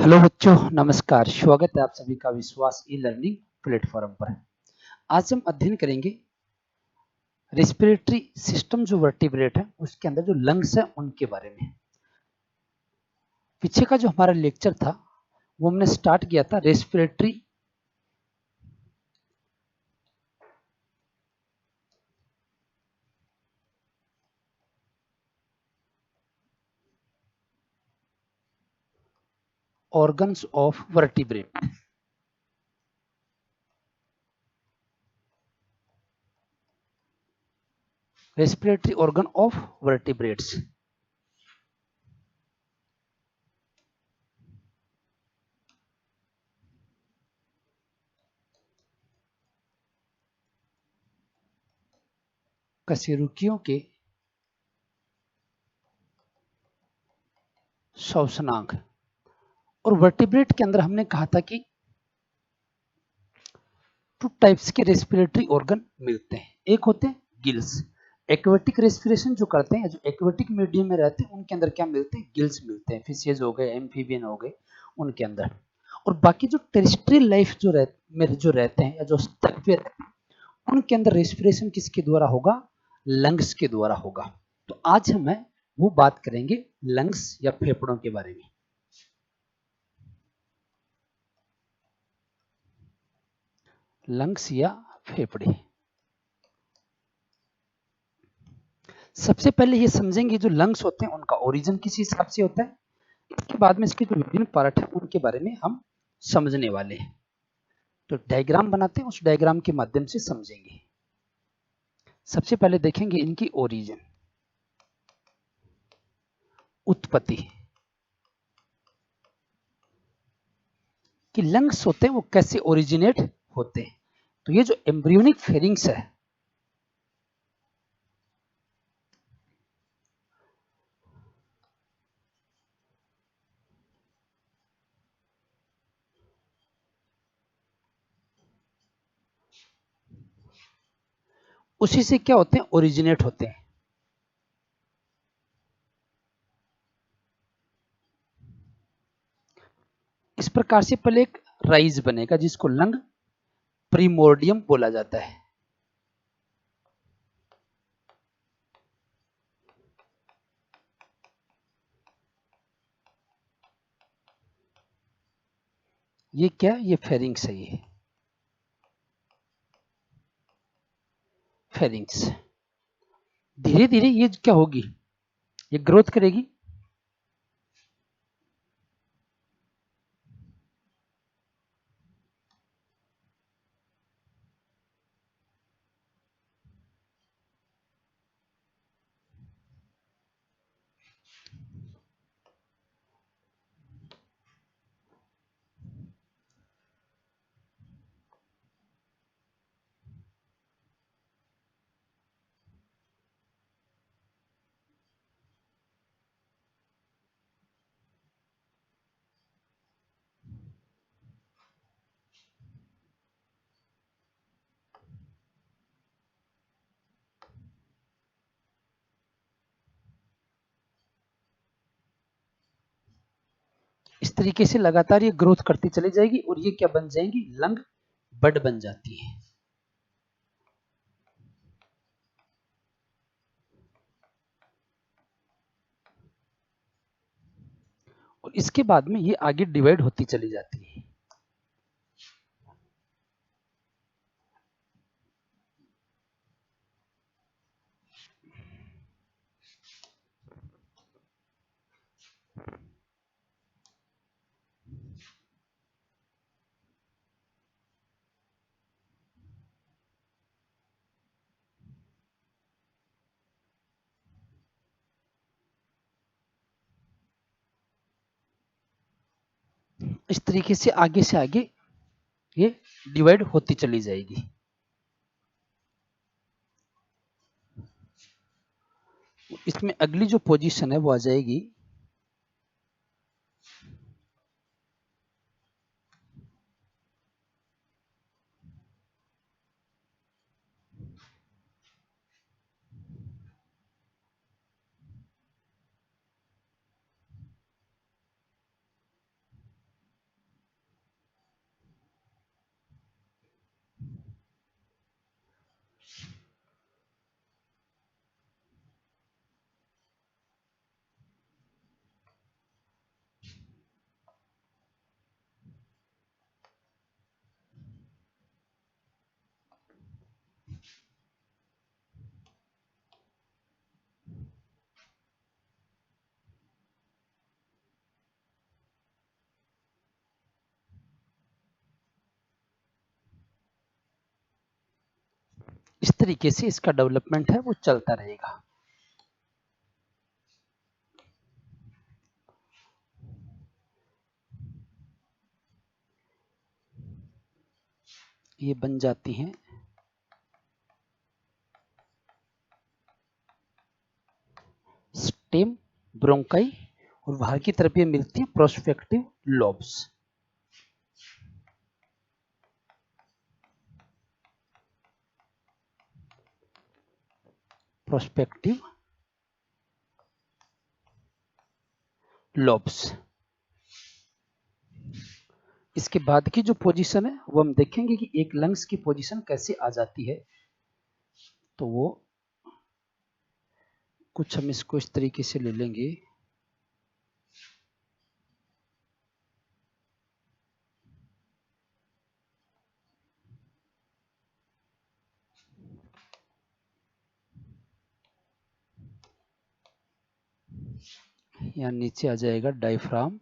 Hello बच्चों, नमस्कार। स्वागत है आप सभी का विश्वास ई लर्निंग प्लेटफॉर्म पर। आज हम अध्ययन करेंगे रेस्पिरेटरी सिस्टम जो वर्टिब्रेट है उसके अंदर जो लंग्स है उनके बारे में। पीछे का जो हमारा लेक्चर था वो हमने स्टार्ट किया था respiratory organs of vertebrate. Respiratory organ of vertebrates. कशेरुकियों के श्वसनांग। और वर्टिब्रेट के अंदर हमने कहा था कि टू टाइप्स के रेस्पिरेटरी ऑर्गन मिलते हैं। एक होते हैं गिल्स, एक्वेटिक रेस्पिरेशन जो करते हैं, जो एक्वेटिक मीडियम में रहते हैं उनके अंदर क्या मिलते हैं? गिल्स मिलते हैं। फिशियज हो गए, एम्फीबियन हो गए, उनके अंदर। और बाकी जो टेरेस्ट्रियल लाइफ जो रहते हैं या जो स्तन्य रहते हैं उनके अंदर रेस्पिरेशन किसके द्वारा होगा? लंग्स के द्वारा होगा। तो आज हम वो बात करेंगे लंग्स या फेफड़ों के बारे में। लंग्स या फेफड़े। सबसे पहले ये समझेंगे जो लंग्स होते हैं उनका ओरिजिन किस हिसाब से होता है। इसके बाद में इसके जो विभिन्न पार्ट है उनके बारे में हम समझने वाले हैं। तो डायग्राम बनाते हैं, उस डायग्राम के माध्यम से समझेंगे। सबसे पहले देखेंगे इनकी ओरिजिन, उत्पत्ति, कि लंग्स होते हैं वो कैसे ओरिजिनेट होते हैं। तो ये जो एम्ब्रियोनिक फेरिंग्स है, उसी से क्या होते हैं? ओरिजिनेट होते हैं। इस प्रकार से पहले एक राइज बनेगा जिसको लंग प्रीमोर्डियम बोला जाता है। ये क्या? ये फेरिंग्स है। ये फेरिंग्स धीरे धीरे ये क्या होगी? ये ग्रोथ करेगी। इस तरीके से लगातार ये ग्रोथ करती चली जाएगी और ये क्या बन जाएंगी? लंग बड बन जाती है। और इसके बाद में ये आगे डिवाइड होती चली जाती है। इस तरीके से आगे ये डिवाइड होती चली जाएगी। इसमें अगली जो पोजीशन है वो आ जाएगी इस तरीके से इसका डेवलपमेंट है वो चलता रहेगा। ये बन जाती हैं स्टेम, ब्रोंकाई, और बाहर की तरफ ये मिलती है प्रोस्पेक्टिव लोब्स। Prospective lobes. इसके बाद की जो पोजीशन है वो हम देखेंगे कि एक लंग्स की पोजीशन कैसे आ जाती है। तो वो कुछ हम इसको इस तरीके से ले लेंगे। यहाँ नीचे आ जाएगा डायफ्राम,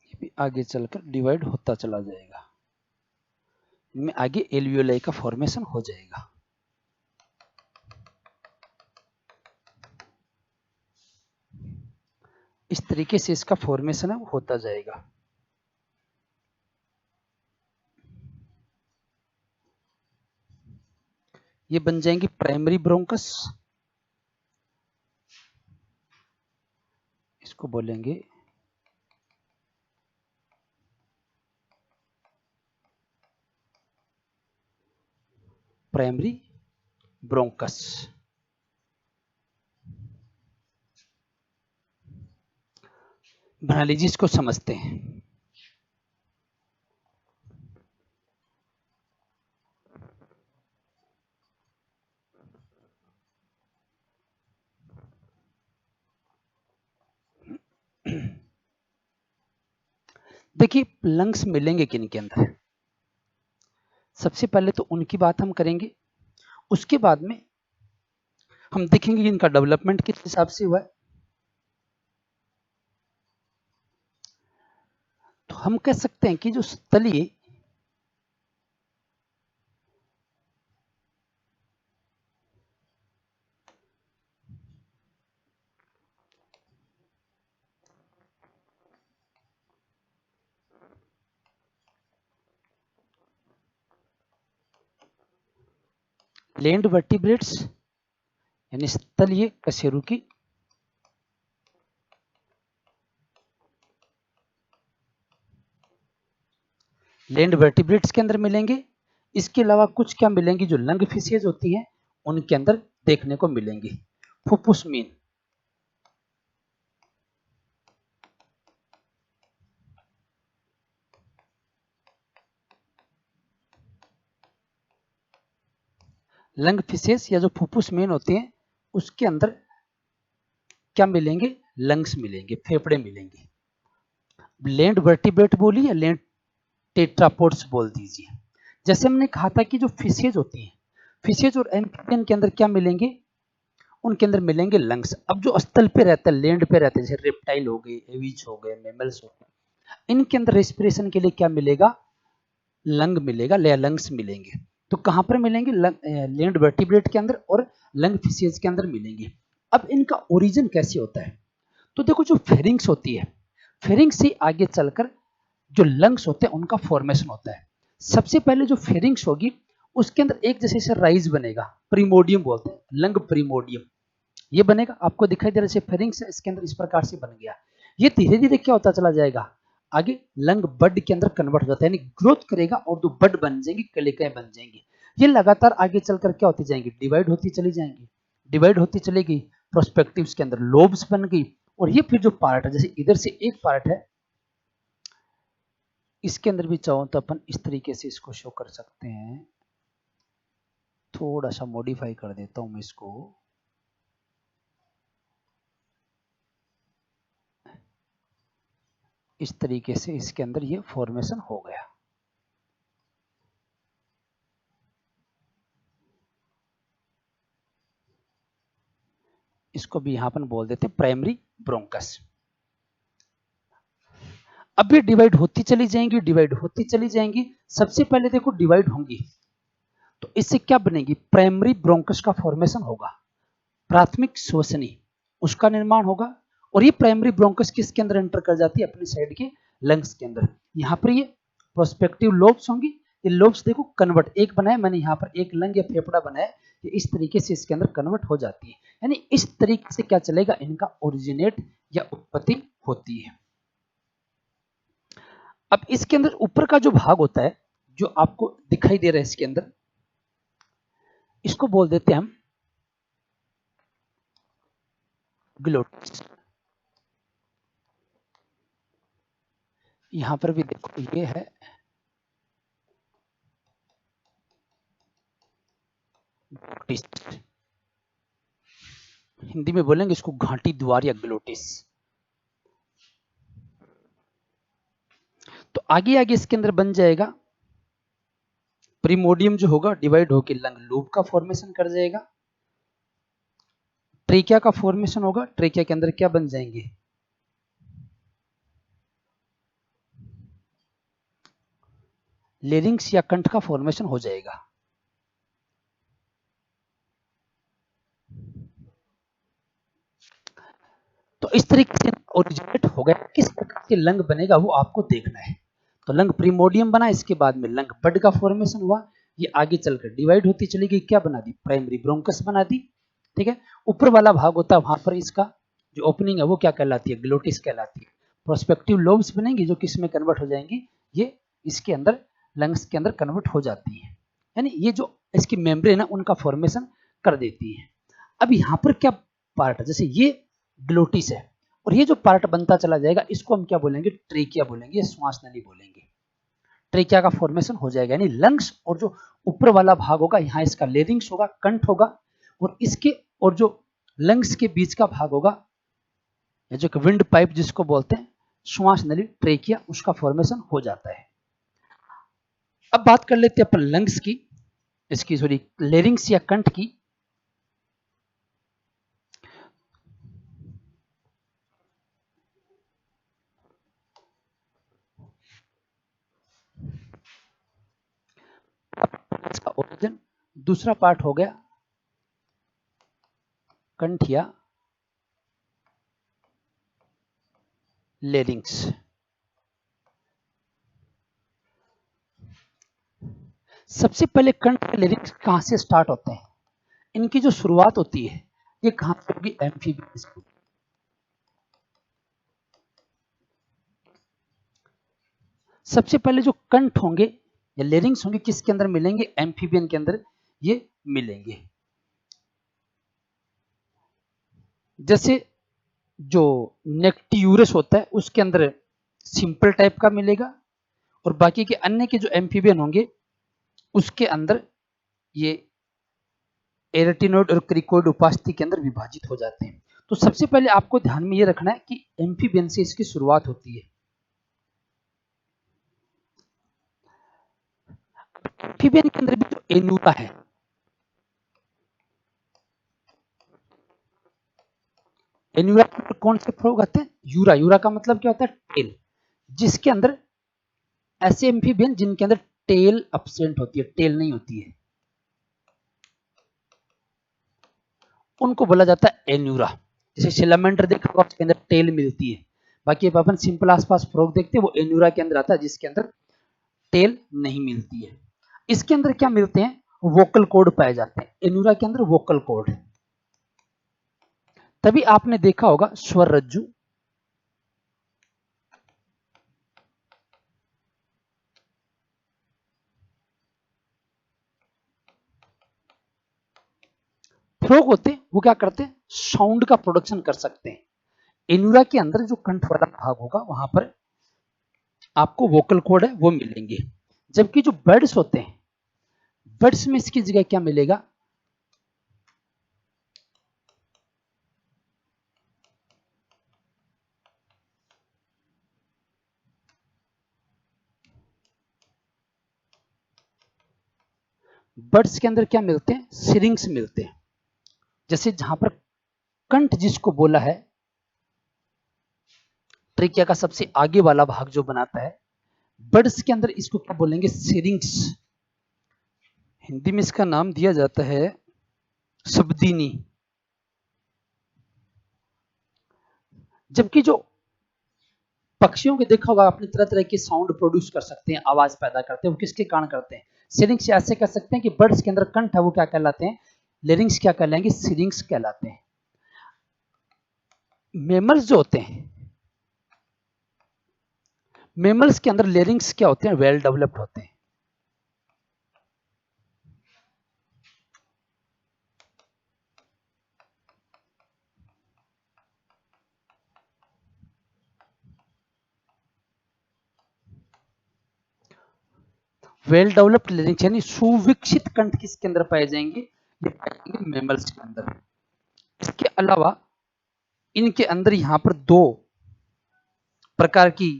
ये भी आगे चलकर डिवाइड होता चला जाएगा। इनमें आगे एल्वियोलाई का फॉर्मेशन हो जाएगा। इस तरीके से इसका फॉर्मेशन है वो होता जाएगा। ये बन जाएंगी प्राइमरी ब्रोंकस, इसको बोलेंगे प्राइमरी ब्रोंकस। बना लीजिए, इसको समझते हैं। देखिए लंग्स मिलेंगे किन के अंदर, सबसे पहले तो उनकी बात हम करेंगे, उसके बाद में हम देखेंगे इनका डेवलपमेंट किस हिसाब से हुआ है। तो हम कह सकते हैं कि जो तलीय लैंड वर्टिब्रेट्स यानी तलीय कशेरुकी, लैंड वर्टिब्रेट्स के अंदर मिलेंगे। इसके अलावा कुछ क्या मिलेंगी, जो लंग फिशेज होती हैं उनके अंदर देखने को मिलेंगी। फुफ्फुस मीन, लंग फिशेज या जो फुफ्फुस मीन होते हैं उसके अंदर क्या मिलेंगे, लंग्स मिलेंगे, फेफड़े मिलेंगे। लैंड वर्टिब्रेट बोली या लैंड टेट्रापोड्स बोल दीजिए। जैसे हमने कहा था कि जो फिशेज होती हैं, फिशेज और एम्फीबियन के अंदर क्या मिलेंगे, उनके अंदर मिलेंगे लंग्स। अब जो स्थल पे रहता है, लैंड पे रहते हैं, जैसे रेप्टाइल हो गए, एविज हो गए, मैमल्स हो गए, इनके अंदर रेस्पिरेशन के लिए क्या मिलेगा, लंग मिलेगा या लंग्स मिलेंगे। तो कहां पर मिलेंगे, लैंड वर्टिब्रेट के अंदर और लंग फिशेज के अंदर मिलेंगे। अब इनका ओरिजिन कैसे होता है, तो देखो जो फेरिंग्स होती है, फेरिंग्स से आगे चलकर जो लंग्स होते हैं उनका फॉर्मेशन होता है। सबसे पहले जो फेरिंग्स होगी उसके अंदर एक जैसे से राइज बनेगा, प्रीमोडियम बोलते हैं, लंग प्रीमोडियम ये बनेगा। आपको दिखाई दे रहा है फेरिंग्स इसके अंदर इस प्रकार से बन गया। ये धीरे धीरे क्या होता चला जाएगा, आगे लंग बड के अंदर कन्वर्ट हो जाता है, यानी ग्रोथ करेगा और दो बड बन जाएंगी, कलिकाएं बन जाएंगी। ये लगातार आगे चलकर क्या होती जाएंगी, डिवाइड होती चली जाएंगी, डिवाइड होती चलेगी। प्रोस्पेक्टिव्स के अंदर लोब्स बन गई, और ये फिर जो पार्ट है, जैसे इधर से एक पार्ट है, इसके अंदर भी चाहो तो अपन इस तरीके से इसको शो कर सकते हैं। थोड़ा सा मॉडिफाई कर देता हूं मैं इसको। इस तरीके से इसके अंदर ये फॉर्मेशन हो गया। इसको भी यहां पर बोल देते हैं प्राइमरी ब्रोंकस। अब ये डिवाइड होती चली जाएंगी, डिवाइड होती चली जाएंगी। सबसे पहले देखो डिवाइड होंगी तो इससे क्या बनेगी, प्राइमरी ब्रोंकस का फॉर्मेशन होगा, प्राथमिक श्वसनी उसका निर्माण होगा। और ये प्राइमरी ब्रोंकस किसके अंदर एंटर कर जाती है, अपनी साइड के लंग्स के अंदर। यहाँ पर ये प्रोस्पेक्टिव लोब्स होंगी, ये लोब्स देखो कन्वर्ट, एक बनाया मैंने यहाँ पर एक लंग या फेफड़ा बनाया, ये इस तरीके से इसके अंदर कन्वर्ट हो जाती है। यानी इस तरीके से क्या चलेगा, इनका ओरिजिनेट या उत्पत्ति होती है। अब इसके अंदर ऊपर का जो भाग होता है जो आपको दिखाई दे रहा है इसके अंदर, इसको बोल देते हैं हम ग्लोटिस। यहां पर भी देखो ये है ग्लोटिस, हिंदी में बोलेंगे इसको घाटी द्वार या ग्लोटिस। तो आगे आगे इसके अंदर बन जाएगा प्रीमोडियम जो होगा डिवाइड होकर लंग लूप का फॉर्मेशन कर जाएगा। ट्रेकिया का फॉर्मेशन होगा, ट्रेकिया के अंदर क्या बन जाएंगे, लेरिंग्स या कंठ का फॉर्मेशन हो जाएगा। तो इस तरीके से ओरिजिनेट हो गया, किस प्रकार के लंग बनेगा वो आपको देखना है। तो लंग प्रीमोडियम बना, इसके बाद में लंग बड का फॉर्मेशन हुआ, ये आगे चलकर डिवाइड होती चली गई, क्या बना दी, प्राइमरी ब्रोंकस बना दी। ठीक है, ऊपर वाला भाग होता है वहां पर इसका जो ओपनिंग है वो क्या कहलाती है, ग्लोटिस कहलाती है। प्रोस्पेक्टिव लोब्स बनेंगी जो किस में कन्वर्ट हो जाएंगी, ये इसके अंदर लंग्स के अंदर कन्वर्ट हो जाती है। यानी ये जो इसकी मेम्ब्रेन है उनका फॉर्मेशन कर देती है। अब यहाँ पर क्या पार्ट है, जैसे ये ग्लोटिस है और ये जो पार्ट बनता चला जाएगा इसको हम क्या बोलेंगे, ट्रेकिया बोलेंगे, श्वास नली बोलेंगे। ट्रेकिया का फॉर्मेशन हो जाएगा, यानी लंग्स और जो ऊपर वाला भाग होगा यहाँ इसका लेरिंग्स होगा, कंठ होगा, और इसके और जो लंग्स के बीच का भाग होगा या जो विंड पाइप जिसको बोलते हैं श्वास नली ट्रेकिया, उसका फॉर्मेशन हो जाता है। अब बात कर लेते हैं अपन लंग्स की, इसकी सॉरी लेरिंग्स या कंठ की। इसका ओरिजिन, दूसरा पार्ट हो गया कंठ या लेरिंग्स। सबसे पहले कंठ के लेरिंग्स कहां से स्टार्ट होते हैं, इनकी जो शुरुआत होती है ये कहां से होगी, एम्फीबियंस। सबसे पहले जो कंठ होंगे या लेरिंग्स होंगे किसके अंदर मिलेंगे, एम्फीबियन के अंदर ये मिलेंगे। जैसे जो नेक्टियूरस होता है उसके अंदर सिंपल टाइप का मिलेगा, और बाकी के अन्य के जो एम्फीबियन होंगे उसके अंदर ये एरेटिनोइड और क्रिकोइड उपास्थि के अंदर विभाजित हो जाते हैं। तो सबसे पहले आपको ध्यान में ये रखना है कि एम्फीबियन से इसकी शुरुआत होती है। एम्फीबियन के अंदर भी जो एन्यूरा है, एन्यूरा कौन से फ्रॉग आते हैं, यूरा, यूरा का मतलब क्या होता है, टेल, जिसके अंदर ऐसे एम्फीबियन जिनके अंदर टेल अब्सेंट होती है, टेल नहीं होती है, उनको बोला जाता है एन्यूरा। जैसे सिलामेंडर देखा होगा उसके अंदर टेल मिलती है, बाकी अपन सिंपल आसपास फ्रॉग देखते हैं वो एन्यूरा के अंदर आता है जिसके अंदर टेल नहीं मिलती है। इसके अंदर क्या मिलते हैं, वोकल कॉर्ड पाए जाते हैं, एन्यूरा के अंदर वोकल कॉर्ड। तभी आपने देखा होगा स्वर रज्जु, फ्रॉग होते हैं वो क्या करते हैं, साउंड का प्रोडक्शन कर सकते हैं। एन्यूरा के अंदर जो कंठ वाला भाग होगा वहां पर आपको वोकल कॉर्ड है वो मिलेंगे। जबकि जो बर्ड्स होते हैं, बर्ड्स में इसकी जगह क्या मिलेगा, बर्ड्स के अंदर क्या मिलते हैं, सिरिंग्स मिलते हैं। जैसे जहां पर कंठ जिसको बोला है, ट्रेकिया का सबसे आगे वाला भाग जो बनाता है, बर्ड्स के अंदर इसको क्या बोलेंगे, सिरिंग्स। हिंदी में इसका नाम दिया जाता है शब्दिनी। जबकि जो पक्षियों के देखा होगा आपने, तरह तरह के साउंड प्रोड्यूस कर सकते हैं, आवाज पैदा करते हैं, वो किसके कारण करते हैं, सिरिंग्स। ऐसे कह सकते हैं कि बर्ड्स के अंदर कंठ है वो क्या कहलाते हैं, लेरिंग्स क्या कहलाएंगे, सिरिंग्स कहलाते हैं। मेमल्स जो होते हैं, मेमल्स के अंदर लेरिंग्स क्या होते हैं, वेल डेवलप्ड होते हैं। वेल डेवलप्ड लेरिंग्स यानी सुविकसित कंठ किसके अंदर पाए जाएंगे, ये पाएंगे मेमल्स के अंदर। इसके अलावा इनके अंदर यहां पर दो प्रकार की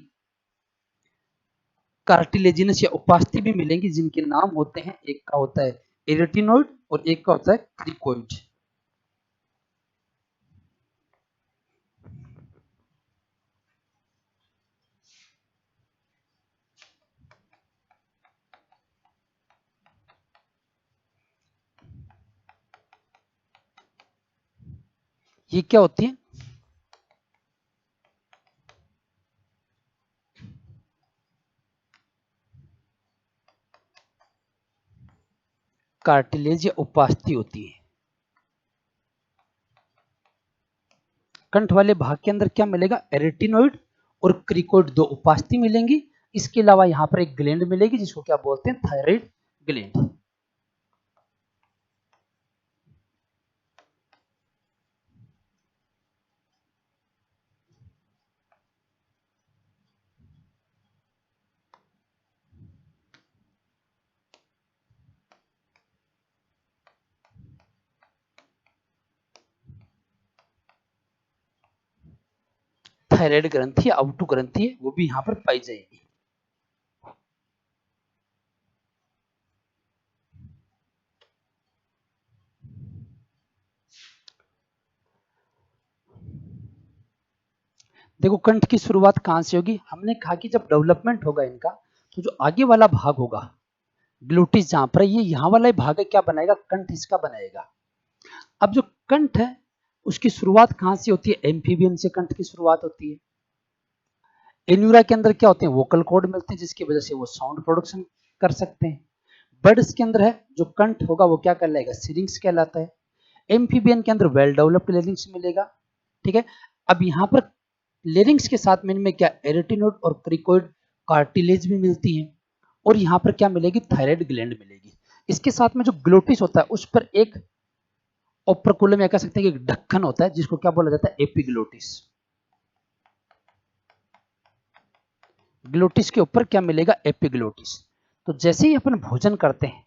कार्टिलेजिनस या उपास्थि भी मिलेंगी, जिनके नाम होते हैं, एक का होता है एरेटिनोइड और एक का होता है क्रिकोइड। ये क्या होती है, कार्टिलेज या उपास्थि होती है। कंठ वाले भाग के अंदर क्या मिलेगा, एरेटिनोइड और क्रिकोइड, दो उपास्थि मिलेंगी। इसके अलावा यहां पर एक ग्लैंड मिलेगी जिसको क्या बोलते हैं, थायराइड ग्लैंड। थायराइड ग्रंथि या आउटू ग्रंथि है, वो भी यहां पर पाई जाएगी। देखो कंठ की शुरुआत कहां से होगी, हमने कहा कि जब डेवलपमेंट होगा इनका, तो जो आगे वाला भाग होगा ग्लूटिस जहां पर, ये यहाँ वाला भाग है, क्या बनाएगा, कंठ इसका बनाएगा। अब जो कंठ है उसकी शुरुआत कहां से होती है, एम्फीबियन से कंठ की शुरुआत होती है। एन्यूरा के अंदर क्या होते हैं, वोकल कॉर्ड मिलते हैं, जिसकी वजह से वो साउंड प्रोडक्शन कर सकते हैं। बर्ड्स के अंदर है जो कंठ होगा वो क्या कहलाएगा, सिरिंग्स कहलाता है। एम्फीबियन के अंदर वेल डेवलप्ड लेरिंग्स मिलेगा। ठीक है, अब यहाँ पर लेरिंग्स के साथ में इनमें क्या, एरेटिनोइड और क्रिकोइड कार्टिलेज भी मिलती है। और यहाँ पर क्या मिलेगी, थायराइड ग्लैंड मिलेगी। इसके साथ में जो ग्लोटिस होता है उस पर एक ओप्रकुलम या कह सकते हैं कि एक ढक्कन होता है, जिसको क्या बोला जाता है, एपिग्लोटिस। ग्लोटिस के ऊपर क्या मिलेगा, एपिग्लोटिस। तो जैसे ही अपन भोजन करते हैं,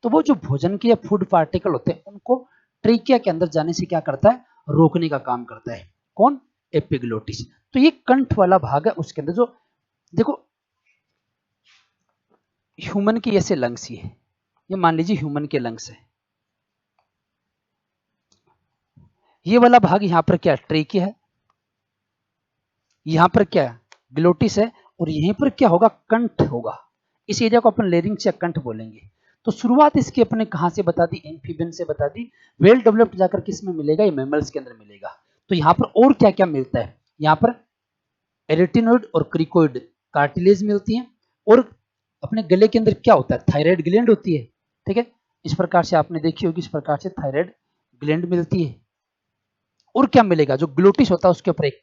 तो वो जो भोजन के या फूड पार्टिकल होते हैं उनको ट्रेकिया के अंदर जाने से क्या करता है, रोकने का काम करता है। कौन, एपिग्लोटिस। तो ये कंठ वाला भाग है, उसके अंदर जो देखो ह्यूमन की ऐसे लंग्स ही है, ये मान लीजिए ह्यूमन के लंग्स है। ये वाला भाग यहाँ पर क्या, ट्रेकिया है, यहाँ पर क्या है, ग्लोटिस है, और यहीं पर क्या होगा, कंठ होगा। इस एरिया को अपन लेरिंग्स या कंठ बोलेंगे। तो शुरुआत इसकी अपने कहां से बता दी, एम्फीबियन से बता दी। वेल डेवलप्ड जाकर किस में मिलेगा, ये मैमल्स के अंदर मिलेगा। तो यहाँ पर और क्या क्या मिलता है, यहाँ पर एरेटिनोइड और क्रिकोइड कार्टिलेज मिलती है। और अपने गले के अंदर क्या होता है, थायराइड ग्लैंड होती है। ठीक है, इस प्रकार से आपने देखी होगी, इस प्रकार से थायराइड ग्लैंड मिलती है। और क्या मिलेगा, जो ग्लोटिस होता है उसके ऊपर एक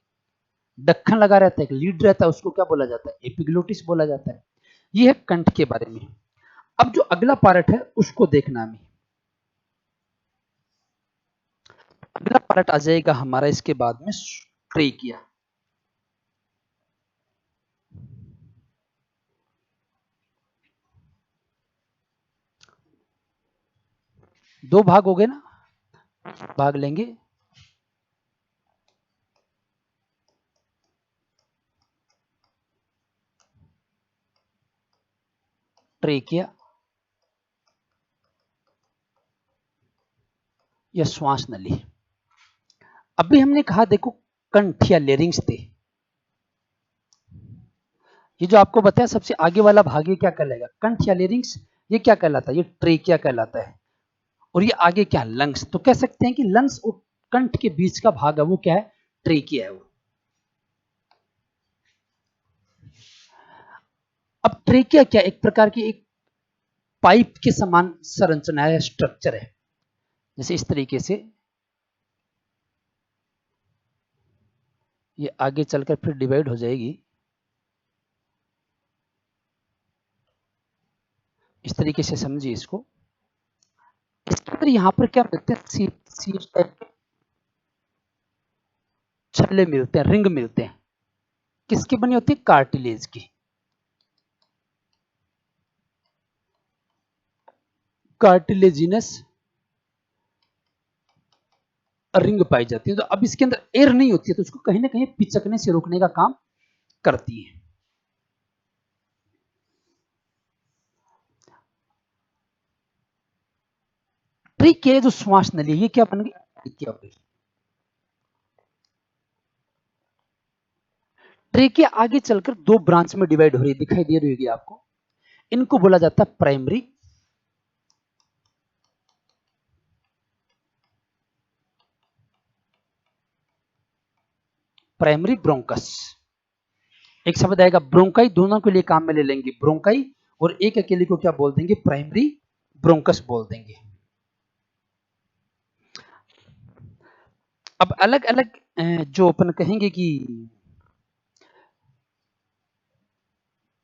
ढक्कन लगा रहता है, एक लीड रहता है, उसको क्या बोला जाता है, एपिग्लोटिस बोला जाता है। ये है कंठ के बारे में। अब जो अगला पार्ट है उसको देखना हमें, अगला पार्ट आ जाएगा हमारा इसके बाद में, ट्रेकिया। दो भाग हो गए ना, भाग लेंगे। ट्रेकिया या श्वास नली। अभी हमने कहा देखो कंठ या लेरिंग्स थे, ये जो आपको बताया सबसे आगे वाला भाग ये क्या कहलाएगा, कंठ या लेरिंग्स। ये क्या कहलाता है, ये ट्रेकिया कहलाता है। और ये आगे क्या, लंग्स। तो कह सकते हैं कि लंग्स और कंठ के बीच का भाग है वो क्या है, ट्रेकिया है वो। अब ट्रेकिया क्या, एक प्रकार की एक पाइप के समान संरचना है, स्ट्रक्चर है। जैसे इस तरीके से ये आगे चलकर फिर डिवाइड हो जाएगी, इस तरीके से समझिए इसको। इसके अंदर यहाँ पर क्या मिलते हैं, सी टाइप के छल्ले मिलते हैं, रिंग मिलते हैं। किसकी बनी होती है, कार्टिलेज की। कार्टिलेजिनस रिंग पाई जाती है। तो अब इसके अंदर एयर नहीं होती है, तो उसको कहीं ना कहीं पिचकने से रोकने का काम करती है। ट्रिक है जो श्वास नली, ये क्या बन गई, क्या हो गई ट्रेकिया। आगे चलकर दो ब्रांच में डिवाइड हो रही है, दिखाई दे रही होगी आपको। इनको बोला जाता है प्राइमरी ब्रोंकस। एक शब्द आएगा ब्रोंकाई, दोनों के लिए काम में ले लेंगे ब्रोंकाई, और एक अकेले को क्या बोल देंगे, प्राइमरी ब्रोंकस बोल देंगे। अब अलग अलग जो अपन कहेंगे कि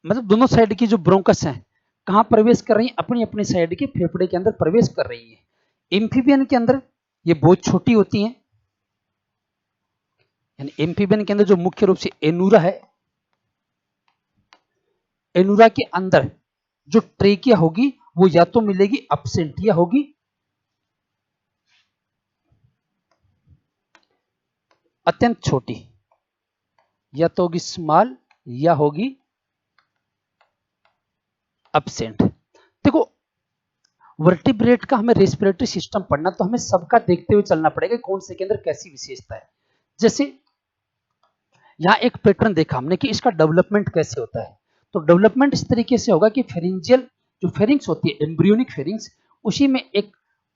मतलब दोनों साइड की जो ब्रोंकस हैं कहां प्रवेश कर रही है, अपनी अपनी साइड के फेफड़े के अंदर प्रवेश कर रही है। एम्फीबियन के अंदर ये बहुत छोटी होती हैं, यानी एम्फीबियन के अंदर जो मुख्य रूप से एनूरा है, एनूरा के अंदर जो ट्रेकिया होगी वो या तो मिलेगी अपसेंट या होगी अत्यंत छोटी, या तो होगी स्मॉल या होगी अपसेंट। देखो वर्टिब्रेट का हमें रेस्पिरेटरी सिस्टम पढ़ना, तो हमें सबका देखते हुए चलना पड़ेगा कौन से के अंदर कैसी विशेषता है। जैसे यहाँ एक पैटर्न देखा हमने कि इसका डेवलपमेंट कैसे होता है। तो डेवलपमेंट इस तरीके से होगा कि फेरिंजियल जो फेरिंग्स होती है, एम्ब्रियोनिक फेरिंग्स, उसी में एक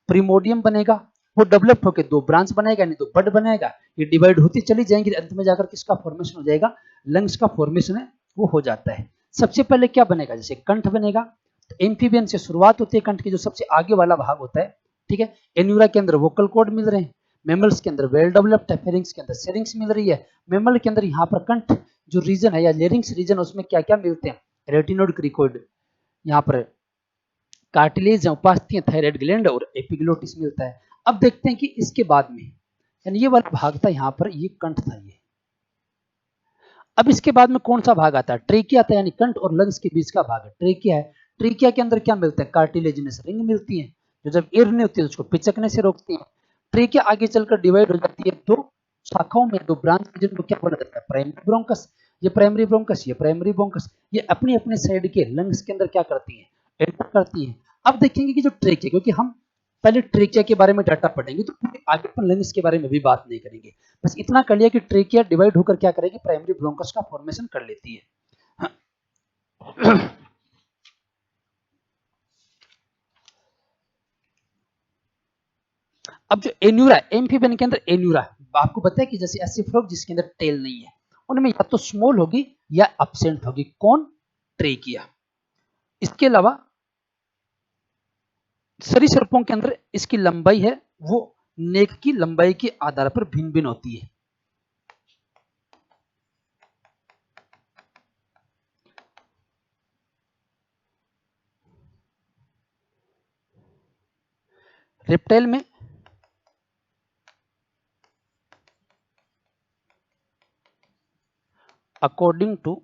प्रीमोडियम बनेगा, वो डेवलप होकर दो ब्रांच बनेगा, नहीं तो बड बनेगा, ये डिवाइड होती चली जाएंगी, अंत में जाकर किसका फॉर्मेशन हो जाएगा, लंग्स का फॉर्मेशन है वो हो जाता है। सबसे पहले क्या बनेगा, जैसे कंठ बनेगा, तो एम्फीबियन से शुरुआत होती है, कंठ के जो सबसे आगे वाला भाग होता है, ठीक है। एन्यूरा के अंदर वोकल कॉर्ड मिल रहे हैं, मेमल्स के अंदर वेल डेवलप्ड है, फेरिंग्स के अंदर सेरिंग्स मिल रही है, मेमल के अंदर यहाँ पर कंठ जो रीजन है या लेरिंग्स रीजन, उसमें क्या क्या मिलते हैं, रेटिनोइड क्रिकोइड, यहाँ पर कार्टिलेज उपास्थि थायराइड ग्लैंड और एपिग्लोटिस मिलता है। अब देखते हैं कि इसके बाद में, यानी ये वाला भाग था यहाँ पर, ये कंठ था ये। अब इसके बाद में कौन सा भाग आता है, ट्रेकिया आता है, यानी कंठ और लंग्स के बीच का भाग है ट्रेकिया है। ट्रेकिया के अंदर क्या मिलता है, कार्टिलेजिनस रिंग मिलती है, जो जब एयर नहीं होती है उसको पिचकने से रोकती है। ट्रेकिया आगे चलकर डिवाइड हो जाती है दो शाखाओं में, दो ब्रांच में, जिनको क्या बोला जाता है, प्राइमरी ब्रोंकस। ये प्राइमरी ब्रोंकस, ये प्राइमरी ब्रोंकस, ये अपनी अपनी साइड के लंग्स के अंदर क्या करती है, एंटर करती है। अब देखेंगे कि जो ट्रेकिया, क्योंकि हम पहले ट्रेकिया के बारे में डाटा पढ़ेंगे तो पूरे आगे अपन लंग्स के बारे में भी बात नहीं करेंगे। बस इतना कर लिया कि ट्रेकिया डिवाइड होकर क्या करेगी, प्राइमरी ब्रोंकस का फॉर्मेशन कर लेती है। अब जो एन्यूरा, एम्फीबियन के अंदर एन्यूरा, आपको पता है कि जैसे ऐसे फ्रॉग जिसके अंदर टेल नहीं है, उनमें या तो स्मॉल होगी या एब्सेंट होगी, कौन, ट्रेकिया। इसके अलावा सरीसृपों के अंदर इसकी लंबाई है वो नेक की लंबाई के आधार पर भिन्न भिन्न होती है। रेप्टाइल में according to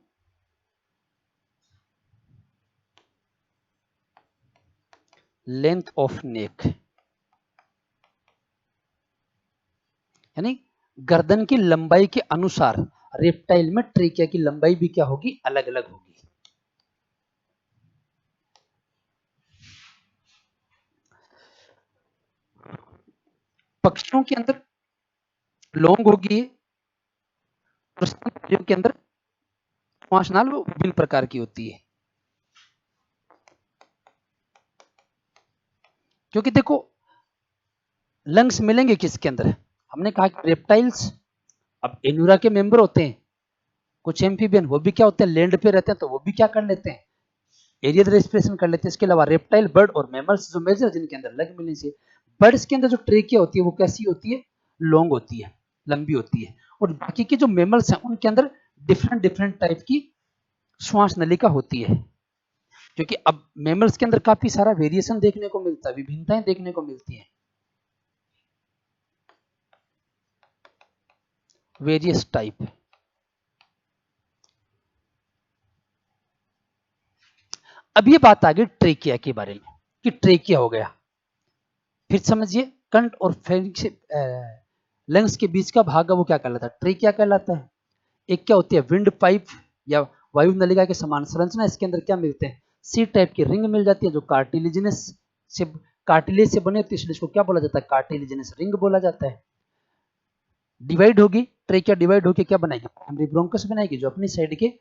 length of neck, यानी गर्दन की लंबाई के अनुसार रेप्टाइल में ट्रेकिया की लंबाई भी क्या होगी, अलग अलग होगी। पक्षियों के अंदर लॉन्ग होगी और स्तनधारियों के अंदर श्वासनाल वो विभिन्न प्रकार की होती है। क्योंकि देखो लंग्स मिलेंगे किसके अंदर, हमने कहा कि रेप्टाइल्स, अब एनुरा के मेंबर होते हैं, कुछ एम्फीबियन वो भी क्या होते हैं, लैंड पे रहते हैं, तो वो भी क्या कर लेते हैं, एरियल रेस्पिरेशन कर लेते हैं। इसके अलावा रेप्टाइल, बर्ड और मैमल्स जो मेजर जिनके अंदर लंग मिलने से, बर्ड्स के अंदर जो ट्रेकिया होती है वो कैसी होती है, लॉन्ग होती है, लंबी होती है। और बाकी के जो मेमल्स हैं उनके अंदर डिफरेंट डिफरेंट टाइप की श्वास नलिका होती है। क्योंकि अब मेमल्स के अंदर काफी सारा वेरिएशन देखने को मिलता है, विभिन्नताएं देखने को मिलती हैं, वेरियस टाइप। अब ये बात आ गई ट्रेकिया के बारे में कि ट्रेकिया हो गया। फिर समझिए कंठ और फेरिंक्स लंग्स के बीच का भाग है वो क्या कहलाता है, ट्रेकिया कहलाता है। एक क्या होती है, विंड पाइप या वायु नलिका के समान संरचना, इसके अंदर क्या मिलते हैं, सी टाइप की रिंग मिल जाती है जो कार्टिलेजिनस से, कार्टिलेज से बने होती है, इसलिए इसको क्या बोला जाता है, कार्टिलेजिनस रिंग बोला जाता है। डिवाइड होगी ट्रेकिया, डिवाइड होकर क्या बनाएगी, प्राइमरी ब्रोंकस बनाएगी जो अपनी साइड के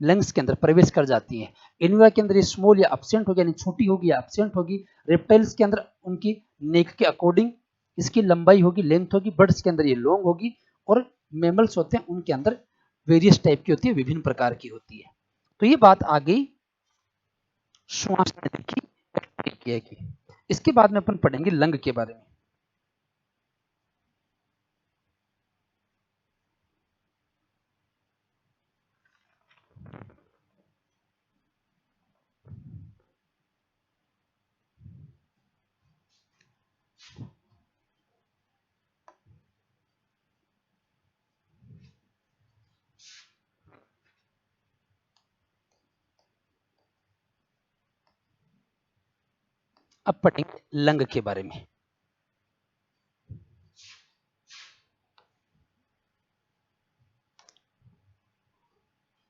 लंग्स के अंदर प्रवेश कर जाती है। इनवा के अंदर ये स्मॉल या एब्सेंट होगी, यानी छोटी होगी या एब्सेंट होगी। रेप्टाइल्स के अंदर उनकी नेक के अकॉर्डिंग इसकी लंबाई होगी, लेंथ होगी। बर्ड्स के अंदर ये लॉन्ग होगी। और मेमल्स होते हैं उनके अंदर वेरियस टाइप की होती है, विभिन्न प्रकार की होती है। तो ये बात आ गई श्वास की। इसके बाद में अपन पढ़ेंगे लंग के बारे में। अब पढ़ेंगे लंग के बारे में।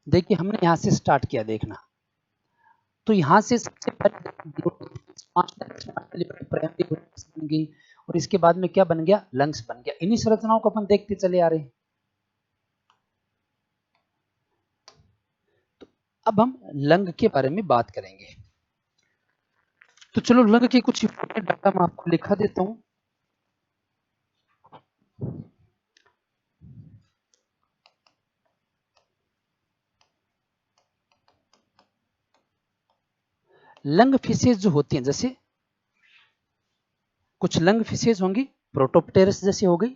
देखिए हमने यहां से स्टार्ट किया देखना, तो यहां से सबसे पहले प्राइमरी बन गई और इसके बाद में क्या बन गया, लंग्स बन गया। इन्हीं संरचनाओं को अपन देखते चले आ रहे हैं। तो अब हम लंग के बारे में बात करेंगे। तो चलो लंग के कुछ इंपॉर्टेंट डाटा मैं आपको लिखा देता हूं। लंग फिशेज जो होती हैं, जैसे कुछ लंग फिशेज होंगी प्रोटोप्टेरस जैसी हो गई,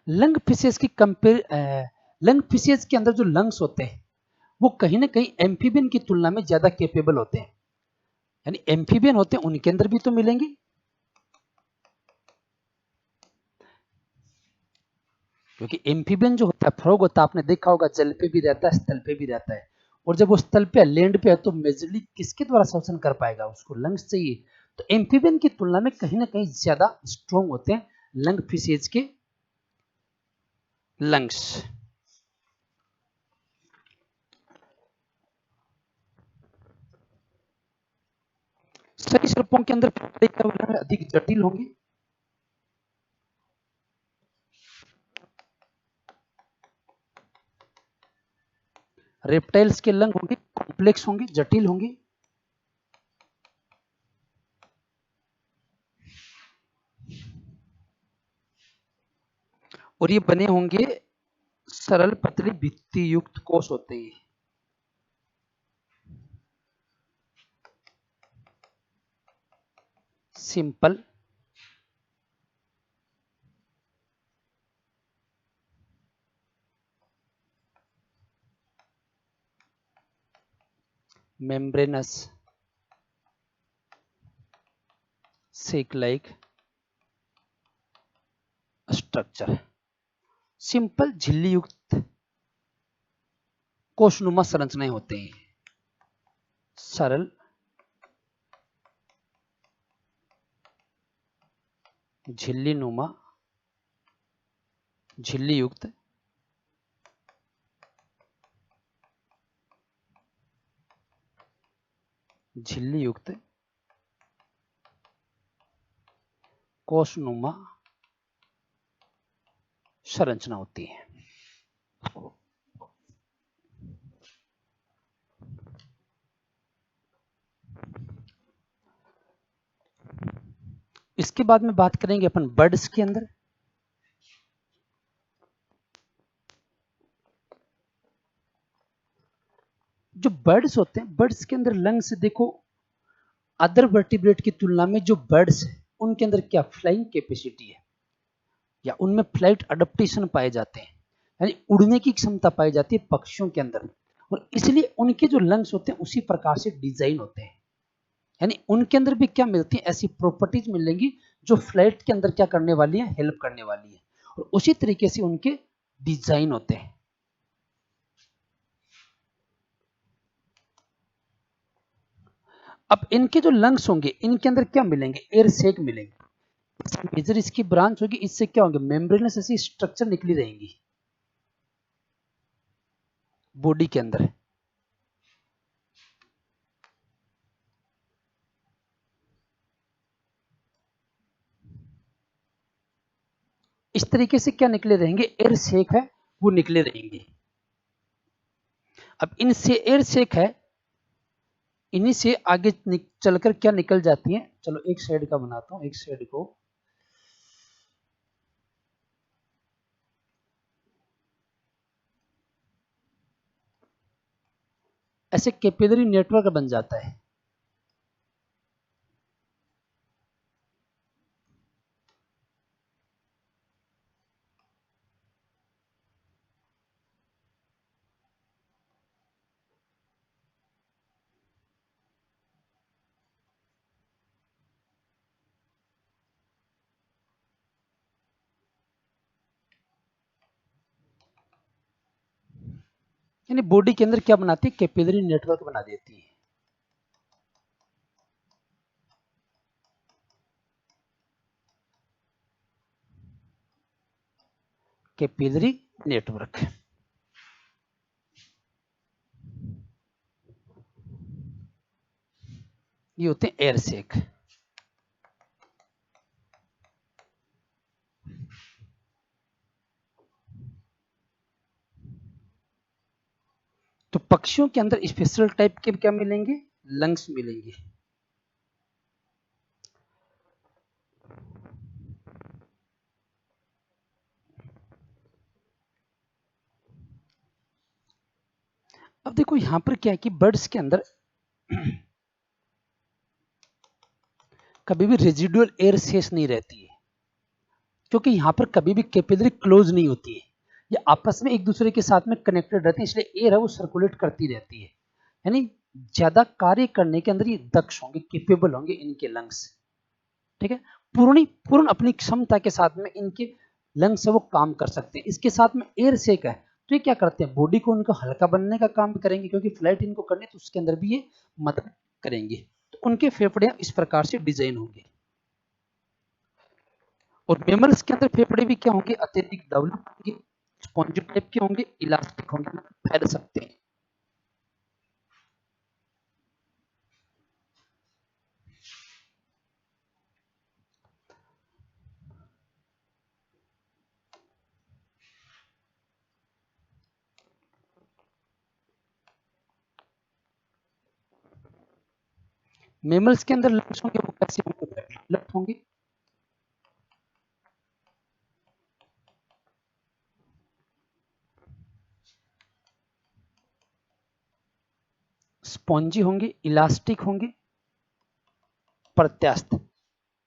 लंग फिशेज की कंपेयर, लंग फिशेज के अंदर जो लंग्स होते हैं वो कहीं ना कहीं एम्फीबियन की तुलना में ज्यादा कैपेबल होते हैं। यानी एम्फीबियन होते हैं उनके अंदर भी तो मिलेंगे, क्योंकि एम्फीबियन जो होता है, फ्रॉग होता है, आपने देखा होगा जल पे भी रहता है, स्थल पे भी रहता है। और जब वो स्थल पे लैंड पे है तो मेजरली किसके द्वारा श्वसन कर पाएगा, उसको लंग्स चाहिए। तो एम्फीबियन की तुलना में कहीं ना कहीं ज्यादा स्ट्रॉन्ग होते हैं लंग फिशेज के लंग्स। सरीसृपों के अंदर अधिक जटिल होंगे, रेप्टाइल्स के लंग होंगे कॉम्प्लेक्स होंगे, जटिल होंगे। और ये बने होंगे सरल पतली भित्ति युक्त कोष होते हैं, सिंपल मेम्ब्रेनस सेक लाइक स्ट्रक्चर, सिंपल झिल्ली युक्त कोषनुमा संरचनाएं होते हैं, सरल झिल्ली नुमा, झिल्ली युक्त, झिल्ली युक्त कोषनुमा संरचना होती है। इसके बाद में बात करेंगे अपन बर्ड्स के अंदर। जो बर्ड्स होते हैं, बर्ड्स के अंदर लंग्स देखो, अदर वर्टिब्रेट की तुलना में जो बर्ड्स है उनके अंदर क्या फ्लाइंग कैपेसिटी है, या उनमें फ्लाइट अडेप्टेशन पाए जाते हैं, यानी उड़ने की क्षमता पाई जाती है पक्षियों के अंदर, और इसलिए उनके जो लंग्स होते हैं उसी प्रकार से डिजाइन होते हैं। यानी उनके अंदर भी क्या मिलती है, ऐसी प्रॉपर्टीज मिलेंगी जो फ्लाइट के अंदर क्या करने वाली है, हेल्प करने वाली है, और उसी तरीके से उनके डिजाइन होते हैं। अब इनके जो लंग्स होंगे इनके अंदर क्या मिलेंगे, एयर सैक मिलेंगे। मेजर इसकी ब्रांच होगी, इससे क्या होंगे, मेम्ब्रेनस ऐसी स्ट्रक्चर निकली रहेंगी बॉडी के अंदर। इस तरीके से क्या निकले रहेंगे, एयर सैक है वो निकले रहेंगे। अब इनसे एयर सैक है, इन्हीं से आगे चलकर क्या निकल जाती है, चलो एक साइड का बनाता हूं, एक साइड को ऐसे कैपिलरी नेटवर्क बन जाता है। यानी बॉडी के अंदर क्या बनाती है, कैपिलरी नेटवर्क बना देती है। कैपिलरी नेटवर्क, ये होते हैं एयर सैक। तो पक्षियों के अंदर स्पेशल टाइप के क्या मिलेंगे, लंग्स मिलेंगे। अब देखो यहां पर क्या है कि बर्ड्स के अंदर कभी भी रेजिडुअल एयर शेष नहीं रहती है, क्योंकि यहां पर कभी भी कैपिलरी क्लोज नहीं होती है, ये आपस में एक दूसरे के साथ में कनेक्टेड रहती है, इसलिए एयर है वो सर्कुलेट करती रहती है। यानी ज्यादा कार्य करने के अंदर ये दक्ष होंगे, कैपेबल होंगे इनके लंग्स। ठीक है, पूर्ण अपनी क्षमता के साथ में इनके लंग्स से वो काम कर सकते हैं। इसके साथ में एयर सेक है, तो ये क्या करते हैं, बॉडी को उनका हल्का बनने का काम करेंगे, क्योंकि फ्लाइट इनको करनी है तो उसके अंदर भी ये मदद करेंगे। तो उनके फेफड़े इस प्रकार से डिजाइन होंगे। और मेमल्स के अंदर फेफड़े भी क्या होंगे, अत्यधिक डेवलप होंगे, स्पॉन्जी टाइप के होंगे, इलास्टिक होंगे, फैल सकते हैं। मेमल्स के अंदर लंग्स होंगे वो कैसे होंगे, डेवलप होंगे। स्पॉन्जी होंगे, इलास्टिक होंगे, प्रत्यास्थ,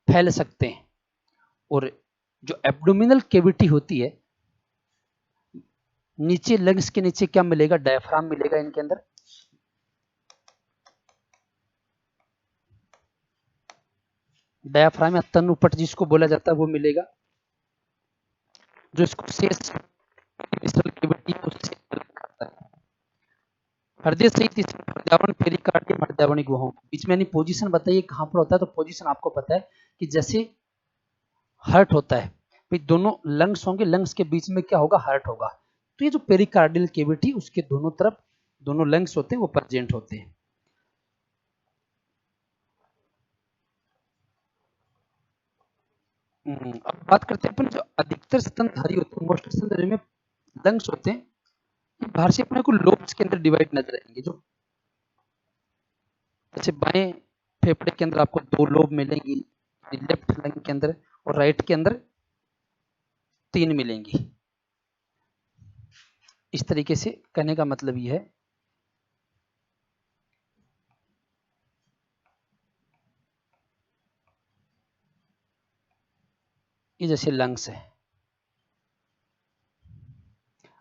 फैल सकते हैं। और जो एब्डोमिनल कैविटी होती है, नीचे लंग्स के नीचे क्या मिलेगा, डायफ्राम मिलेगा इनके अंदर। डायफ्राम या तनुपट जिसको बोला जाता है वो मिलेगा, जो इसको शेष कैविटी को से अलग करता है। हृदय सहित इसमें हृदयावन, पेरिकार्डियम, हृदयावनी गुहाओं बीच में, यानी पोजीशन बताइए कहां पर होता है, तो पोजीशन आपको पता है कि जैसे हार्ट होता है, भाई दोनों लंग्स होंगे, लंग्स के बीच में क्या होगा, हार्ट होगा। तो ये जो पेरिकार्डियल केविटी उसके दोनों तरफ दोनों लंग्स होते हैं वो प्रेजेंट होते हैं। अब बात करते हैं अपन जो अधिकतर स्तनधारी होते हैं, मोस्ट स्तनधारी में लंग्स होते हैं, बाहर से अपने को लोब्स के अंदर डिवाइड नजर आएंगे। जो जैसे बाएं फेफड़े के अंदर आपको 2 लोब मिलेंगी, लेफ्ट लंग के अंदर, और राइट के अंदर 3 मिलेंगी। इस तरीके से कहने का मतलब ये है, ये जैसे लंग्स है।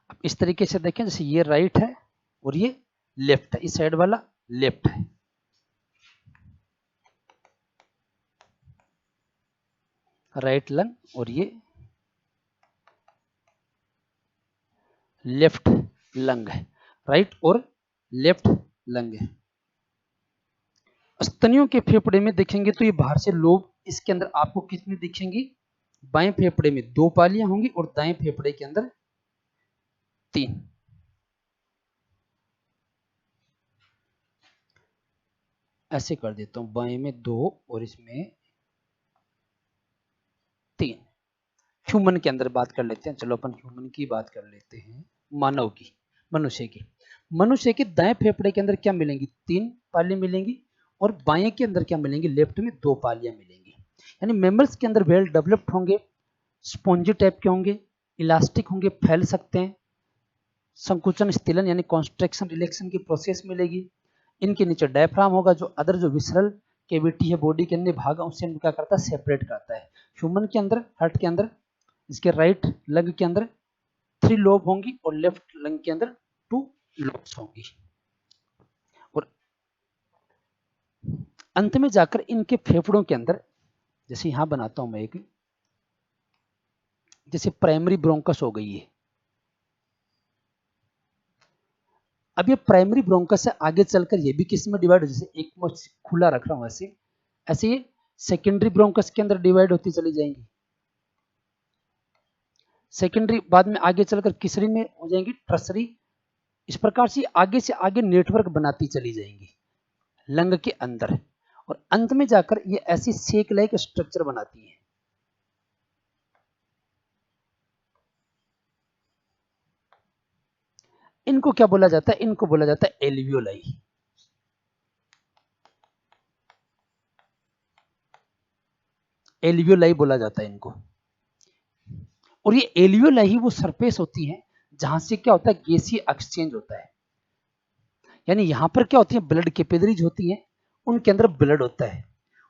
अब इस तरीके से देखें, जैसे ये राइट है और ये लेफ्ट है, इस साइड वाला लेफ्ट है, राइट लंग, और ये लेफ्ट लंग है, राइट और लेफ्ट लंग है। स्तनियों के फेफड़े में देखेंगे तो ये बाहर से लोब, इसके अंदर आपको कितनी दिखेंगी, बाएं फेफड़े में 2 पालियां होंगी और दाएं फेफड़े के अंदर 3। ऐसे कर देता हूं, बाएं में 2 और इसमें 3। ह्यूमन के अंदर बात कर लेते हैं, चलो अपन ह्यूमन की बात कर लेते हैं, मानव की, मनुष्य की। मनुष्य के दाएं फेफड़े के अंदर क्या मिलेंगी, 3 पालियां मिलेंगी, और बाएं के अंदर क्या मिलेंगी, लेफ्ट में 2 पालियां मिलेंगी। यानी मेमल्स के अंदर वेल डेवलप्ड होंगे, स्पॉन्जी टाइप के होंगे, इलास्टिक होंगे, फैल सकते हैं, संकुचन स्थिलन यानी कॉन्स्ट्रक्शन रिलैक्शन की प्रोसेस मिलेगी। इनके नीचे डायफ्राम होगा, जो अदर जो विसरल केविटी है बॉडी के अन्य भाग उससे क्या करता है, सेपरेट करता है। ह्यूमन के अंदर, हार्ट के अंदर, इसके राइट लंग के अंदर 3 लोब होंगी और लेफ्ट लंग के अंदर 2 लोब्स होंगी। और अंत में जाकर इनके फेफड़ों के अंदर, जैसे यहां बनाता हूं मैं एक, जैसे प्राइमरी ब्रोंकस हो गई है। अब ये प्राइमरी ब्रोंकस से आगे चलकर ये भी किस में डिवाइड हो, जैसे एक में खुला रख रहा हूं ऐसे, ऐसे ये सेकेंडरी ब्रोंकस के अंदर डिवाइड होती चली जाएंगी। सेकेंडरी बाद में आगे चलकर किसरी में हो जाएंगी, ट्रसरी। इस प्रकार से आगे आगे नेटवर्क बनाती चली जाएंगी लंग के अंदर, और अंत में जाकर ये ऐसी सेक लाइक स्ट्रक्चर बनाती है। इनको क्या बोला जाता है, इनको बोला जाता है एल्वियोलाई। एल्वियोलाई बोला जाता है इनको। और ये एल्वियोलाई ही वो सरफेस होती है जहां से क्या होता है, गैसीय एक्सचेंज होता है। यानी यहां पर क्या होती है, ब्लड कैपिलरीज होती है, उनके अंदर ब्लड होता है।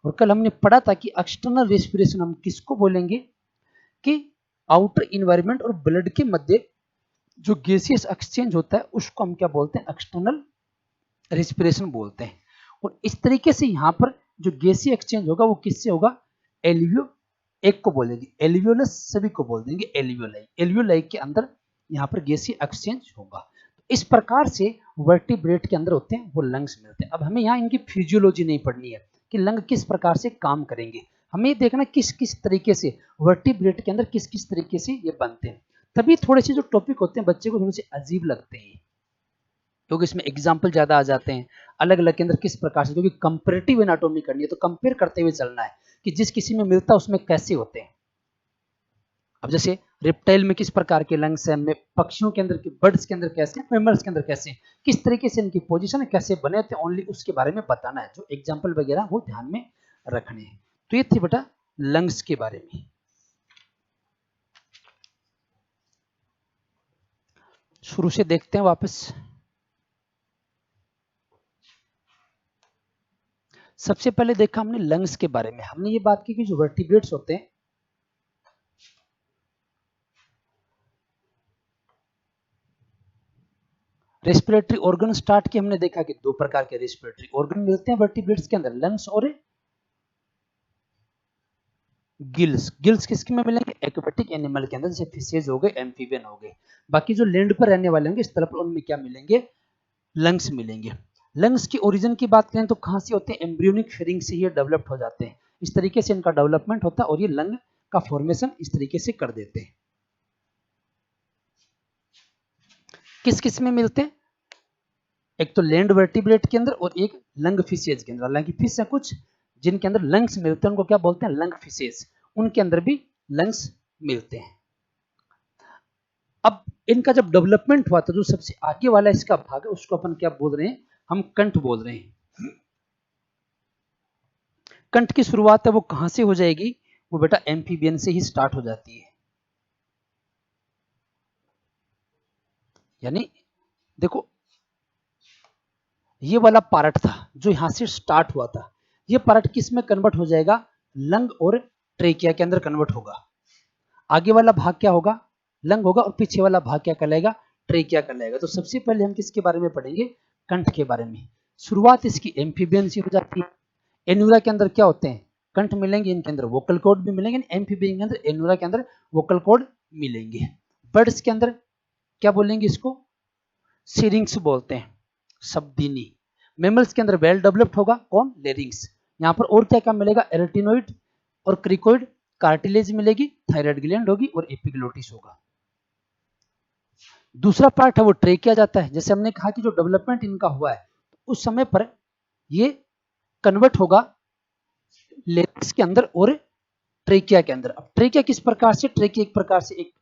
और कल हमने पढ़ा था कि एक्सटर्नल रेस्पिरेशन हम किसको बोलेंगे, कि आउटर इन्वायरमेंट और ब्लड के मध्य जो गैसियस एक्सचेंज होता है उसको हम क्या बोलते हैं, एक्सटर्नल रेस्पिरेशन बोलते हैं। और इस तरीके से यहाँ पर जो गैसीय एक्सचेंज होगा वो किससे होगा, एल्वियो, एक को बोलेंगे एल्वियोलस, सभी को बोल देंगे एल्वियोलाई। एल्वियोलाई के अंदर यहाँ पर गैसीय एक्सचेंज होगा। इस प्रकार से वर्टिब्रेट के अंदर होते हैं वो लंग्स मिलते हैं। अब हमें यहाँ इनकी फिजियोलॉजी नहीं पढ़नी है कि लंग किस प्रकार से काम करेंगे, हमें देखना किस किस तरीके से वर्टिब्रेट के अंदर किस किस तरीके से ये बनते हैं। तभी थोड़े से जो टॉपिक होते हैं बच्चे को थोड़े से अजीब लगते हैं, क्योंकि इसमें एग्जाम्पल ज्यादा आ जाते हैं अलग अलग के अंदर किस प्रकार से, क्योंकि कंपेरेटिव एनाटॉमी करनी है तो कंपेयर करते हुए चलना है कि जिस किसी में मिलता है उसमें कैसे होते हैं। अब जैसे रेप्टाइल में किस प्रकार के लंग्स हैं, में पक्षियों के अंदर, बर्ड्स के अंदर कैसे, मैमल्स के अंदर कैसे, किस तरीके से इनकी पोजीशन है, कैसे बने होते हैं, ओनली उसके बारे में बताना है। जो एग्जाम्पल वगैरह वो ध्यान में रखने हैं। तो ये थी बेटा लंग्स के बारे में। शुरू से देखते हैं वापस। सबसे पहले देखा हमने लंग्स के बारे में, हमने ये बात की कि जो वर्टिब्रेट्स होते हैं, रेस्पिरेटरी ऑर्गन स्टार्ट की हमने देखा कि 2 प्रकार के रेस्पिरेटरी ऑर्गन मिलते हैं वर्टिब्रेट्स के अंदर, लंग्स और गिल्स। गिल्स किसके में मिलेंगे, एक्वेटिक एनिमल के अंदर, जैसे फिशेज हो गए, एम्फीबियन हो गए। बाकी जो लैंड पर रहने वाले होंगे इस तरफ, उनमें क्या मिलेंगे, लंग्स मिलेंगे। लंग्स की ओरिजिन की बात करें तो कहां से होते हैं, एम्ब्रियोनिक फेरिंग से ये डेवलप्ड हो जाते हैं। इस तरीके से इनका डेवलपमेंट होता है और ये लंग का फॉर्मेशन इस तरीके से कर देते हैं। किस किस में मिलते हैं? एक तो लैंड वर्टिब्रेट के अंदर और एक लंग फिशेज के अंदर। हालांकि फिश है कुछ जिनके अंदर लंग्स मिलते हैं, उनको क्या बोलते हैं? Lung fishes. उनके अंदर भी लंग्स मिलते हैं। अब इनका जब डेवलपमेंट हुआ था, जो सबसे आगे वाला इसका भाग है उसको अपन क्या बोल रहे हैं? हम कंठ बोल रहे हैं। कंठ की शुरुआत है वो कहां से हो जाएगी? वो बेटा एम्फीबियन से ही स्टार्ट हो जाती है। यानी देखो, ये वाला पार्ट था जो यहां से स्टार्ट हुआ था, ये पार्ट किस में कन्वर्ट हो जाएगा? लंग और ट्रेकिया के अंदर कन्वर्ट होगा। आगे वाला भाग क्या होगा? लंग होगा, और पीछे वाला भाग क्या कहलाएगा? ट्रेकिया कहलाएगा। तो सबसे पहले हम किसके बारे में पढ़ेंगे? कंठ के बारे में। शुरुआत इसकी एम्फीबियन से हो जाती है। एन्यूरा के अंदर क्या होते हैं? कंठ मिलेंगे, इनके अंदर वोकल कॉर्ड भी मिलेंगे। एम्फीबियन के अंदर, एन्यूरा के अंदर वोकल कॉर्ड मिलेंगे। बर्ड्स के अंदर क्या बोलेंगे? इसको सिरिंग्स बोलते हैं, शब्दिनी। मेमल्स के अंदर वेल डेवलप्ड होगा कौन? लेरिंग्स। यहाँ पर और क्या क्या मिलेगा? एरेटिनोइड और क्रिकोइड, कार्टिलेज मिलेगी, थायराइड ग्लैंड होगी और एपिग्लोटिस होगा। दूसरा पार्ट है वो ट्रेकिया जाता है। जैसे हमने कहा कि जो डेवलपमेंट इनका हुआ है उस समय पर ये कन्वर्ट होगा लेरिंग्स के अंदर और ट्रेकिया के अंदर। अब ट्रेकिया किस प्रकार से? ट्रेकिया एक प्रकार से एक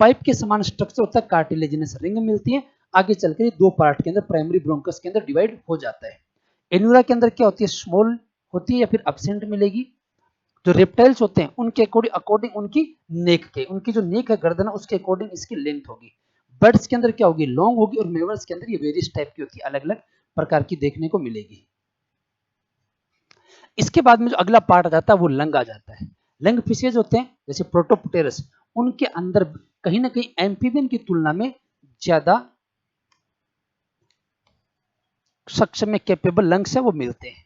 पाइप के समान स्ट्रक्चर होता है, कार्टिलेजिनस रिंग मिलती है। आगे चलकर ये दो पार्ट के अंदर, प्राइमरी ब्रोंकस के अंदर डिवाइड हो जाता है। एन्यूरा के अंदर क्या होती है? स्मॉल होती है या फिर एब्सेंट मिलेगी। जो रेप्टाइल्स होते हैं उनके अकॉर्डिंग उनकी नेक के, उनकी जो नेक है गर्दन, उसके अकॉर्डिंग इसकी लेंथ होगी। बर्ड्स के अंदर क्या होगी? लॉन्ग होगी। और मेमल्स के अंदर ये वेरियस टाइप की होती है, अलग अलग प्रकार की देखने को मिलेगी। इसके बाद में जो अगला पार्ट आ जाता है वो लंग आ जाता है। लंग फिशेज होते हैं जैसे प्रोटोप्टेरस, उनके अंदर कहीं ना कहीं एम्फीबियन की तुलना में ज्यादा सक्षम में कैपेबल लंग्स है वो मिलते हैं।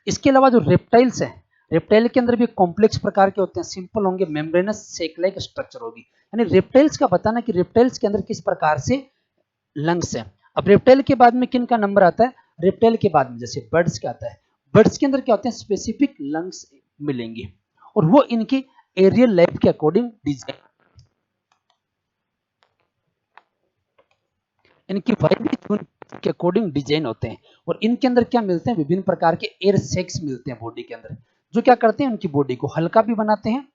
इसके अलावा जो रेप्टाइल्स हैं, रेप्टाइल के अंदर भी कॉम्प्लेक्स प्रकार के होते हैं। सिंपल होंगे, मेम्ब्रेनस सेक लाइक स्ट्रक्चर होगी। यानी रेप्टाइल्स का बताना कि रेप्टाइल्स के अंदर किस प्रकार से लंग्स है। अब रेप्टाइल के बाद में किन का नंबर आता है? रेप्टाइल के बाद में जैसे बर्ड्स का आता है। बर्ड्स के अंदर क्या होते हैं? स्पेसिफिक लंग्स मिलेंगे और वो इनके एरियल लाइफ के अकॉर्डिंग डिजाइन, इनकी वाइब्रेशन के अकॉर्डिंग डिजाइन होते हैं। और इनके अंदर क्या मिलते हैं? विभिन्न प्रकार के एयर सैक्स मिलते हैं बॉडी के अंदर, जो क्या करते हैं? उनकी बॉडी को हल्का भी बनाते हैं,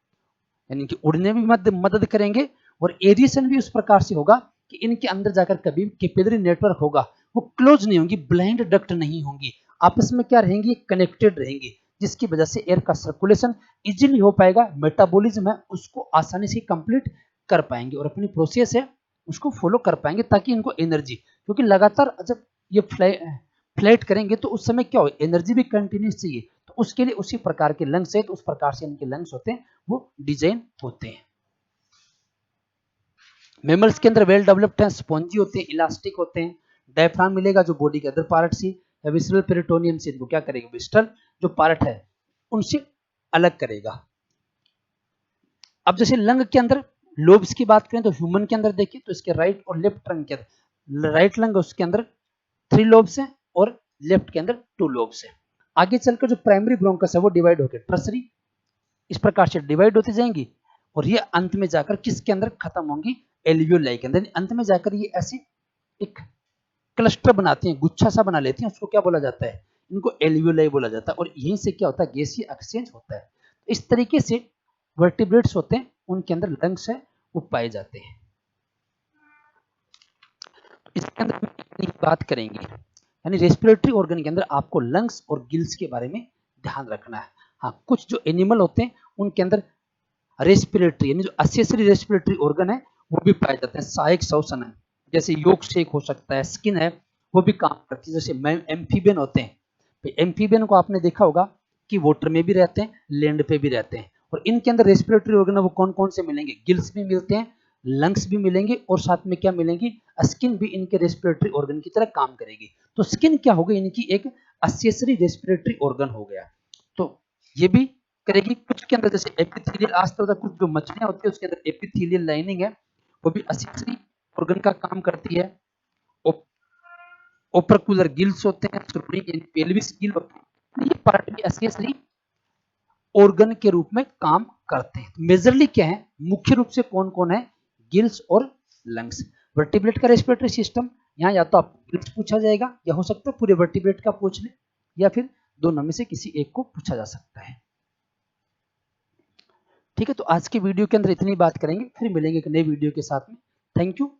यानी कि उड़ने में भी मदद करेंगे। और एरिएशन भी उस प्रकार से होगा कि इनके अंदर जाकर कभी कैपिलरी नेटवर्क होगा वो क्लोज नहीं होंगी, ब्लाइंड डक्ट नहीं होंगी, आपस में क्या रहेंगी? कनेक्टेड रहेंगी, जिसकी वजह से एयर का सर्कुलेशन इजीली हो पाएगा। मेटाबॉलिज्म है उसको आसानी से कंप्लीट कर पाएंगे और अपनी प्रोसेस है उसको फॉलो कर पाएंगे, ताकि इनको एनर्जी, क्योंकि लगातार जब ये फ्लाइट करेंगे तो उस समय क्या हो? एनर्जी भी कंटिन्यूस चाहिए। तो उसके लिए उसी प्रकार के लंग्स है, तो उस प्रकार से इनके लंग्स होते हैं वो डिजाइन होते हैं। मेमल्स के अंदर वेल डेवलप्ड है, स्पॉन्जी होते हैं, इलास्टिक होते हैं। डायफ्राम मिलेगा जो बॉडी के अदर पार्ट से, या विसरल पेरिटोनियम से इनको क्या करेगा? विस्टल जो पार्ट है उनसे अलग करेगा। अब जैसे लंग के अंदर लोब्स की बात करें तो ह्यूमन के अंदर देखिए तो इसके राइट और लेफ्ट लंग के अंदर, राइट लंग उसके अंदर 3 लोब्स हैं और लेफ्ट के अंदर 2 लोब्स हैं। आगे चलकर जो प्राइमरी ब्रोंकस है वो डिवाइड होकर ट्रसरी इस प्रकार से डिवाइड होती जाएंगी और ये अंत में जाकर किसके अंदर खत्म होंगी? एल्वियोलाई के अंदर। अंत में जाकर ये ऐसी एक क्लस्टर बनाती हैं, गुच्छा सा बना लेती हैं, उसको क्या बोला जाता है? इनको एल्वियोलाई बोला जाता है। और यहीं से क्या होता है? गैसीय एक्सचेंज होता है। इस तरीके से वर्टिब्रेट्स होते हैं, उनके अंदर लंग्स है वो पाए जाते हैं। इसके अंदर बात करेंगे, यानी रेस्पिरेटरी ऑर्गन के अंदर आपको लंग्स और गिल्स के बारे में ध्यान रखना है। हाँ, कुछ जो एनिमल होते हैं उनके अंदर रेस्पिरेटरी यानी जो एक्सेसरी रेस्पिरेटरी ऑर्गन है वो भी पाए जाते हैं। सहायक श्वसन है, जैसे योग शेक हो सकता है, स्किन है वो भी काम करती है। जैसे एम्फीबियन होते हैं, एम्फीबियन को आपने देखा होगा कि वाटर में भी रहते हैं, लैंड पे भी रहते हैं। और इनके अंदर रेस्पिरेटरी ऑर्गन वो कौन कौन से मिलेंगे? गिल्स भी मिलते हैं, लंग्स भी मिलेंगे और साथ में क्या मिलेंगी? स्किन भी इनके रेस्पिरेटरी ऑर्गन की तरह काम करेगी। तो स्किन क्या होगी? इनकी एक एक्सेसरी रेस्पिरेटरी ऑर्गन हो गया। तो ये भी करेगी। कुछ के अंदर जैसे एपिथेलियल आस्त्र होता है, कुछ जो मछलियां होती है उसके अंदर एपिथेलियल लाइनिंग है वो भी एक्सेसरी ऑर्गन का काम करती है। ओपरकुलर गिल्स होते हैं, पेल्विस गिल होते हैं, ये पार्ट भी एक्सेसरी ऑर्गन के रूप में काम करते हैं। मेजरली क्या है, मुख्य रूप से कौन कौन है, गिल्स और लंग्स। वर्टिब्रेट का रेस्पिरेटरी सिस्टम, यहाँ या तो आप गिल्स पूछा जाएगा या हो सकता है पूरे वर्टिब्रेट का पूछ ले, या फिर दोनों में से किसी एक को पूछा जा सकता है। ठीक है, तो आज की वीडियो के अंदर इतनी बात करेंगे, फिर मिलेंगे एक नई वीडियो के साथ में। Thank you.